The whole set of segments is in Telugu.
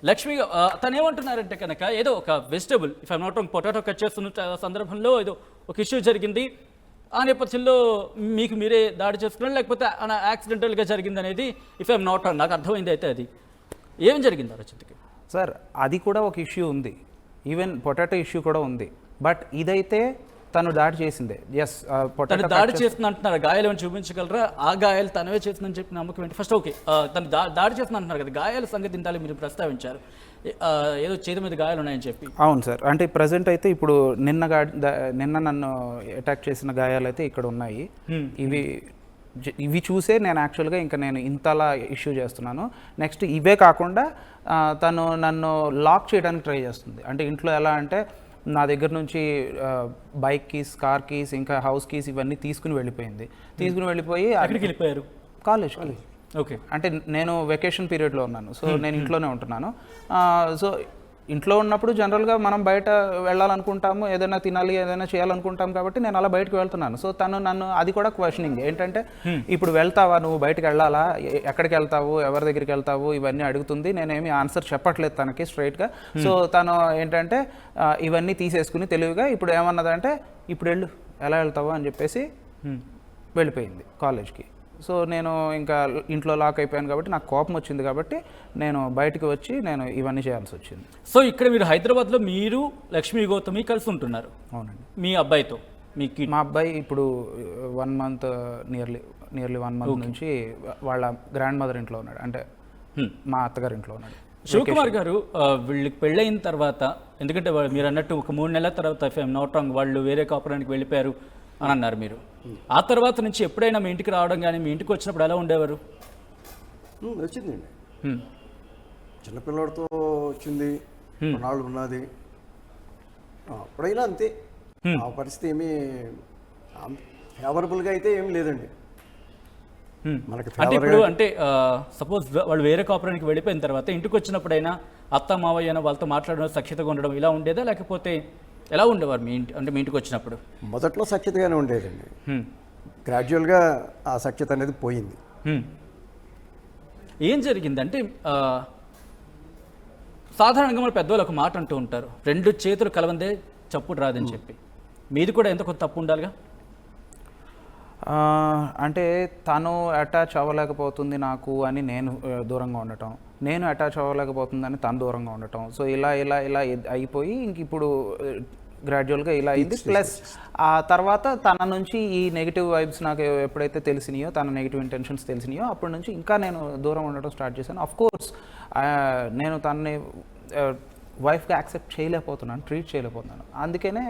లక్ష్మి తను ఏమంటున్నారంటే కనుక ఏదో ఒక vegetable if I'm not wrong potato cut చేస్తున్న సందర్భంలో ఏదో ఒక ఇష్యూ జరిగింది, ఆ నేపథ్యంలో మీకు మీరే దాడి చేసుకున్నారు లేకపోతే యాక్సిడెంటల్గా జరిగింది అనేది ఇఫ్ ఐమ్ నాట్ రాంగ్, నాకు అర్థమైంది అయితే అది ఏం జరిగింది రచిత్కి? సార్ అది కూడా ఒక ఇష్యూ ఉంది, ఈవెన్ పొటాటో ఇష్యూ కూడా ఉంది. బట్ ఇదైతే తను దాడి చేసిందే. ఎస్, తను దాడి చేస్తుంది అంటున్నారు. గాయాలు ఏమైనా చూపించగలరా? ఆ గాయాలు తనవే చేస్తుందని చెప్పి నమ్మకం ఏంటి? ఫస్ట్ ఓకే, తను దాడి చేస్తుంది అంటున్నారు కదా, గాయాల సంగతి ఇంతాలి మీరు ప్రస్తావించారు, ఏదో చేతి మీద గాయాలు ఉన్నాయని చెప్పి. అవును సార్, అంటే ప్రజెంట్ అయితే ఇప్పుడు నిన్న నన్ను అటాక్ చేసిన గాయాలు అయితే ఇక్కడ ఉన్నాయి. ఇవి చూసే నేను యాక్చువల్గా ఇంకా నేను ఇంతలా ఇష్యూ చేస్తున్నాను. నెక్స్ట్ ఇవే కాకుండా తను నన్ను లాక్ చేయడానికి ట్రై చేస్తుంది. అంటే ఇంట్లో ఎలా అంటే నా దగ్గర నుంచి బైక్ కీస్, కార్ కీస్, ఇంకా హౌస్ కీస్ ఇవన్నీ తీసుకుని వెళ్ళిపోయింది. వెళ్ళిపోయి అక్కడికి వెళ్ళిపోయారు కాలేజ్. ఓకే, అంటే నేను వెకేషన్ పీరియడ్లో ఉన్నాను, సో నేను ఇంట్లోనే ఉంటున్నాను. సో ఇంట్లో ఉన్నప్పుడు జనరల్గా మనం బయట వెళ్ళాలనుకుంటాము, ఏదైనా తినాలి, ఏదైనా చేయాలనుకుంటాం, కాబట్టి నేను అలా బయటకు వెళ్తున్నాను. సో తను నన్ను అది కూడా క్వశ్చనింగ్ ఏంటంటే, ఇప్పుడు వెళ్తావా, నువ్వు బయటకు వెళ్ళాలా, ఎక్కడికి వెళ్తావు, ఎవరి దగ్గరికి వెళ్తావు, ఇవన్నీ అడుగుతుంది. నేనేమి ఆన్సర్ చెప్పట్లేదు తనకి స్ట్రైట్గా. సో తను ఏంటంటే ఇవన్నీ తీసేసుకుని తెలివిగా ఇప్పుడు ఏమన్నదంటే, ఇప్పుడు వెళ్ళు, ఎలా వెళ్తావు అని చెప్పేసి వెళ్ళిపోయింది కాలేజ్కి. సో నేను ఇంకా ఇంట్లో లాక్ అయిపోయాను కాబట్టి నాకు కోపం వచ్చింది, కాబట్టి నేను బయటకు వచ్చి నేను ఇవన్నీ చేయాల్సి వచ్చింది. సో ఇక్కడ మీరు హైదరాబాద్లో మీరు లక్ష్మీ గౌతమి కలిసి ఉంటున్నారు? అవునండి. మీ అబ్బాయితో? మా అబ్బాయి ఇప్పుడు 1 మంత్ నియర్లీ 1 మంత్ నుంచి వాళ్ళ గ్రాండ్ మదర్ ఇంట్లో ఉన్నాడు, అంటే మా అత్తగారి ఇంట్లో ఉన్నాడు. శివకుమార్ గారు, వీళ్ళకి పెళ్ళయిన తర్వాత, ఎందుకంటే మీరు అన్నట్టు ఒక 3 నెలల తర్వాత ఇఫ్ ఐఎమ్ నాట్ రాంగ్ వాళ్ళు వేరే కాపురానికి వెళ్ళిపోయారు అని అన్నారు మీరు. ఆ తర్వాత నుంచి ఎప్పుడైనా మీ ఇంటికి రావడం కానీ, మీ ఇంటికి వచ్చినప్పుడు ఎలా ఉండేవారు? వచ్చిందండి, చిన్నపిల్లడితో వచ్చింది, కొన్నాళ్ళు ఉన్నది. అప్పుడైనా అంతే, ఆ పరిస్థితి ఏమీ ఫేవరబుల్గా అయితే ఏం లేదండి మనకి. అంటే ఇప్పుడు అంటే సపోజ్ వాళ్ళు వేరే కాపురానికి వెళ్ళిపోయిన తర్వాత ఇంటికి వచ్చినప్పుడైనా అత్త మావయ్య వాళ్ళతో మాట్లాడడం, సఖ్యతగా ఉండడం ఇలా ఉండేదా, లేకపోతే ఎలా ఉండేవారు మీ ఇంటి, అంటే మీ ఇంటికి వచ్చినప్పుడు? మొదట్లో సఖ్యతగానే ఉండేదండి, గ్రాడ్యువల్గా ఆ సఖ్యత అనేది పోయింది. ఏం జరిగిందంటే సాధారణంగా మన పెద్దవాళ్ళు ఒక మాట అంటూ ఉంటారు, 2 చేతులు కలవందే చప్పుడు రాదని చెప్పి. మీది కూడా ఎంత కొంత తప్పు ఉండాలిగా? అంటే తను అటాచ్ అవ్వలేకపోతుంది నాకు అని నేను దూరంగా ఉండటం, నేను అటాచ్ అవ్వలేకపోతుందని తను దూరంగా ఉండటం. సో ఇలా ఇలా ఇలా అయిపోయి ఇంక ఇప్పుడు గ్రాడ్యువల్గా ఇలా అయింది. ప్లస్ ఆ తర్వాత తన నుంచి ఈ నెగిటివ్ వైబ్స్ నాకు ఎప్పుడైతే తెలిసినాయో, తన నెగిటివ్ ఇంటెన్షన్స్ తెలిసినాయో, అప్పటి నుంచి ఇంకా నేను దూరం ఉండటం స్టార్ట్ చేశాను. అఫ్ కోర్స్ నేను తనని వైఫ్గా యాక్సెప్ట్ చేయలేకపోతున్నాను, ట్రీట్ చేయలేకపోతున్నాను. అందుకనే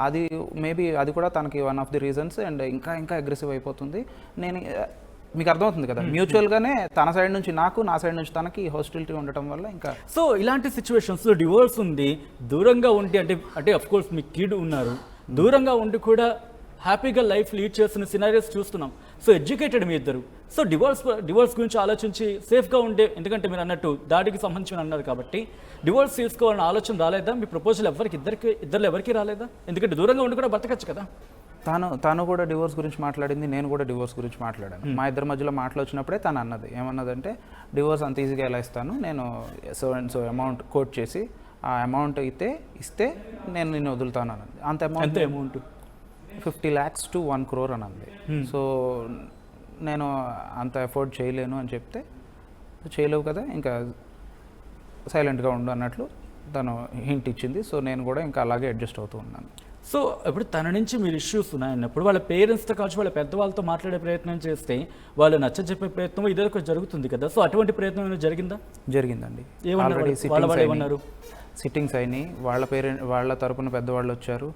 అది మేబీ అది కూడా తనకి one of the reasons. And ఇంకా ఇంకా అగ్రెసివ్ అయిపోతుంది. నేను మీకు అర్థమవుతుంది కదా, మ్యూచువల్గానే తన సైడ్ నుంచి నాకు, నా సైడ్ నుంచి తనకి హాస్టిలిటీ ఉండటం వల్ల ఇంకా. సో ఇలాంటి సిచ్యువేషన్స్లో డివోర్స్ ఉంది, దూరంగా ఉండి అంటే అఫ్ కోర్స్ మీ కిడ్ ఉన్నారు, దూరంగా ఉండి కూడా హ్యాపీగా లైఫ్ లీడ్ చేస్తున్న సినారియోస్ చూస్తున్నాం. సో ఎడ్యుకేటెడ్ మీ ఇద్దరు, సో డివోర్స్ గురించి ఆలోచించి సేఫ్గా ఉండే, ఎందుకంటే మీరు అన్నట్టు దాడికి సంబంధించిన అన్నారు కాబట్టి డివోర్స్ తీసుకోవాలని ఆలోచన రాలేదా? మీ ప్రపోజల్ ఇద్దరు ఎవరికి రాలేదా? ఎందుకంటే దూరంగా ఉండి కూడా బతకచ్చు కదా. తను కూడా డివోర్స్ గురించి మాట్లాడింది, నేను కూడా డివోర్స్ గురించి మాట్లాడాను. మా ఇద్దరి మధ్యలో మాటలు వచ్చినప్పుడే తను అన్నది ఏమన్నదంటే, డివోర్స్ అంత ఈజీగా ఎలా ఇస్తాను, నేను so and so amount quote చేసి ఆ అమౌంట్ ఇస్తే నేను నిన్ను వదులుతాను అన్నది. అంత అమౌంట్ 50 lakhs to 1 crore అని అంది. సో నేను అంత ఎఫోర్డ్ చేయలేను అని చెప్తే, చేయలేవు కదా ఇంకా సైలెంట్గా ఉండు అన్నట్లు తను హింట్ ఇచ్చింది. సో నేను కూడా ఇంకా అలాగే అడ్జస్ట్ అవుతూ ఉన్నాను. సో ఇప్పుడు తన నుంచి మీరు ఇష్యూస్ ఉన్నాయన్నప్పుడు వాళ్ళ పేరెంట్స్తో కావచ్చు, వాళ్ళ పెద్దవాళ్ళతో మాట్లాడే ప్రయత్నం చేస్తే వాళ్ళు నచ్చజెప్పే ప్రయత్నం ఇదొక జరుగుతుంది కదా. సో అటువంటి ప్రయత్నం ఏమైనా జరిగిందా? జరిగిందండి. ఏమన్నారు? సిట్టింగ్స్ అయినాయి, వాళ్ళ తరపున పెద్దవాళ్ళు వచ్చారు.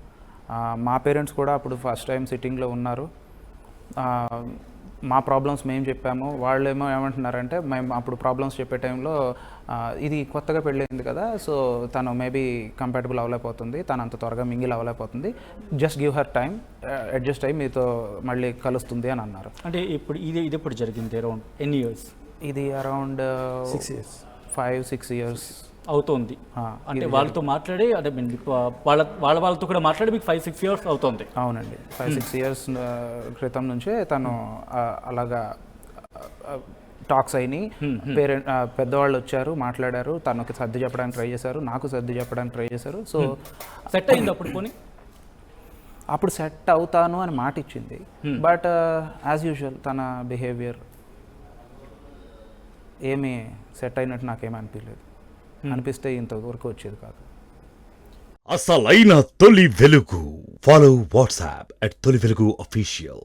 మా పేరెంట్స్ కూడా అప్పుడు ఫస్ట్ టైం సిట్టింగ్లో ఉన్నారు. మా ప్రాబ్లమ్స్ మేము చెప్పాము, వాళ్ళేమో ఏమంటున్నారంటే, మేము అప్పుడు ప్రాబ్లమ్స్ చెప్పే టైంలో ఇది కొత్తగా పెళ్ళైంది కదా, సో తను మేబీ కంపాటబుల్ అవ్వలేకపోతుంది, తను అంత త్వరగా మింగిల్ అవ్వలేకపోతుంది, just give her time, adjust అయ్యి మీతో మళ్ళీ కలుస్తుంది అని అన్నారు. అంటే ఇప్పుడు ఇది ఎప్పుడు జరిగింది? అరౌండ్ ఎన్ని ఇయర్స్? ఇది అరౌండ్ 5-6 years అవుతుంది. అంటే వాళ్ళతో మాట్లాడి, అదే వాళ్ళతో కూడా మాట్లాడి మీకు 5-6 years అవుతుంది? అవునండి, 5-6 years క్రితం నుంచే తను అలాగా టాక్స్ అయినాయి. పెద్దవాళ్ళు వచ్చారు, మాట్లాడారు, తనకి సర్ది చెప్పడానికి ట్రై చేశారు, నాకు సర్ది చెప్పడానికి ట్రై చేశారు. సో సెట్ అయింది అప్పుడు పోనీ? అప్పుడు సెట్ అవుతాను అని మాట ఇచ్చింది. బట్ యాజ్ యూజువల్ తన బిహేవియర్ ఏమీ సెట్ అయినట్టు నాకేమీ అనిపించలేదు. అనిపిస్తే ఇంతవరకు వచ్చేది కాదు. అసలైన తొలి వెలుగు. ఫాలో వాట్సాప్ @తొలి వెలుగు official.